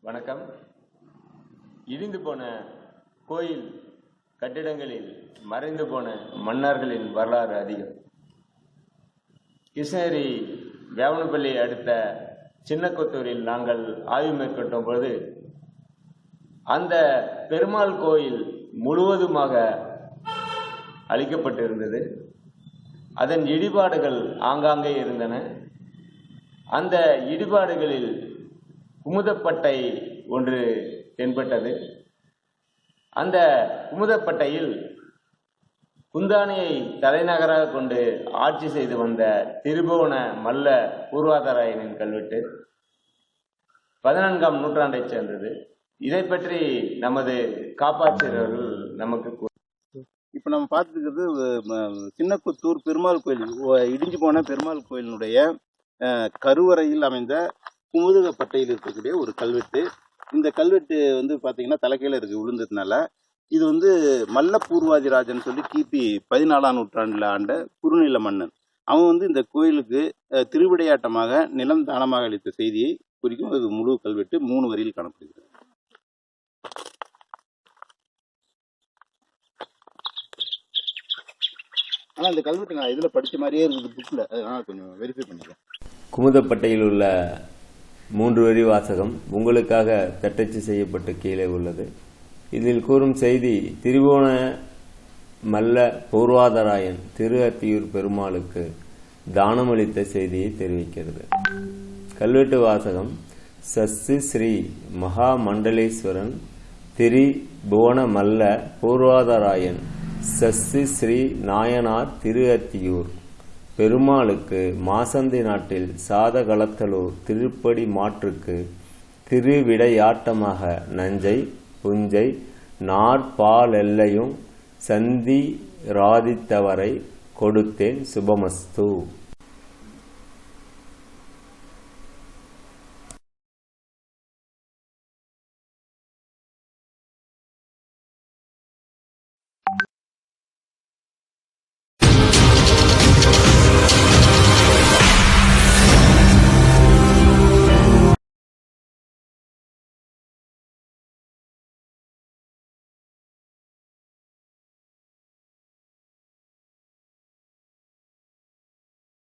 வணக்கம். இடிந்து போன கோயில் கட்டிடங்களில் மறைந்து போன மன்னர்களின் வரலாறு அதிகம். கிருஷ்ணகிரி வேவனப்பள்ளி அடுத்த சின்னக்கொத்தூரில் நாங்கள் ஆய்வு மேற்கொண்ட பொழுது அந்த பெருமாள் கோயில் முழுவதுமாக அழிக்கப்பட்டிருந்தது. அதன் இடிபாடுகள் ஆங்காங்கே இருந்தன. அந்த இடிபாடுகளில் குமுதப்பட்டை ஒன்று தென்பட்டது. அந்த குமுதப்பட்டையில் குந்தானையை தலைநகராக கொண்டு ஆட்சி செய்து வந்த திருபுவன மல்ல பூர்வாதராயனின் கல்வெட்டு 14ஆம் நூற்றாண்டைச் சேர்ந்தது. இதை பற்றி நமது காப்பாசிரியர்கள் நமக்கு இப்ப நம்ம பார்த்துக்கிறது சின்னக்கொத்தூர் பெருமாள் கோயில், இடிஞ்சு போன பெருமாள் கோயிலினுடைய கருவறையில் அமைந்த குமுதப்பட்டையில் இருக்கக்கூடிய ஒரு கல்வெட்டு. இந்த கல்வெட்டு பாத்தீங்கன்னா தலைக்கையில இருக்கு, விழுந்ததுனால. இது மல்ல பூர்வாதிராஜன் சொல்லி கிபி 14ஆம் நூற்றாண்டுல ஆண்ட குறுநில மன்னன். அவன் இந்த கோயிலுக்கு திருவிடையாட்டமாக நிலம் தானமாக அளித்த செய்தியை குறிக்கும். அது முழு கல்வெட்டு 3 வரியில் காணப்படுகிறது. ஆனா இந்த கல்வெட்டு நான் இதுல படிச்ச மாதிரியே இருக்குது புக்ல, அதனால கொஞ்சம் வெரிஃபை பண்ணிக்கலாம். குமுதப்பட்டையில் உள்ள 3 வரி வாசகம் உங்களுக்காக தட்டச்சு செய்யப்பட்டு கீழே உள்ளது. இதில் கூறும் செய்தி திருபுவன மல்ல பூர்வாதராயன் திரு அத்தியூர் பெருமாளுக்கு தானமளித்த செய்தியை தெரிவிக்கிறது. கல்வெட்டு வாசகம்: சஸ்ஸு ஸ்ரீ மகா மண்டலேஸ்வரன் திரி புவன மல்ல பூர்வாதராயன் சஸ்ஸு ஸ்ரீ நாயனார் திரு அத்தியூர் பெருமாளுக்கு மாசந்தி நாட்டில் சாதகளத்தலூர் திருப்படி மாற்றுக்கு திருவிடையாட்டமாக நஞ்சை புஞ்சை நாற்பாலெல்லையும் சந்தி ராதித்தவரை கொடுத்தேன் சுபமஸ்து.